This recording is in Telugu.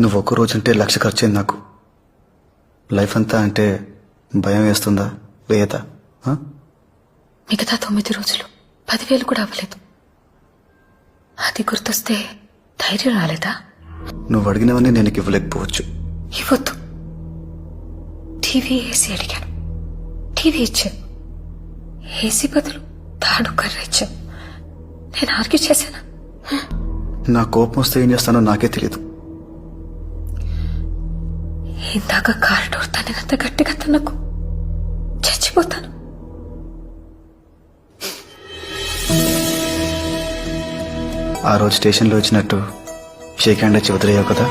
నువ్వు ఒక్క రోజు అంటే 1,00,000 ఖర్చయింది నాకు. లైఫ్ అంతా అంటే భయం వేస్తుందా వేయదా? మిగతా 9 రోజులు 10,000 కూడా అవ్వలేదు. అది గుర్తొస్తే ధైర్యం రాలేదా? నువ్వు అడిగినవన్నీ నేను ఇవ్వలేకపోవచ్చు. ఇవ్వద్దు. టీవీ ఏసీ అడిగాను, టీవీ ఇచ్చాను. ఏసీ బదులు తాడు కర్ర ఇచ్చాను. నేను ఆర్గ్యూ చేశానా? నా కోపం వస్తే ఏం చేస్తానో నాకే తెలియదు. ఇందాక కార్ డోర్ తన్నినంత గట్టిగా తనకు చచ్చిపోతాను. ఆ రోజు స్టేషన్లో వచ్చినట్టు షేక్ హ్యాండ్ వచ్చి వదిలేయావు కదా.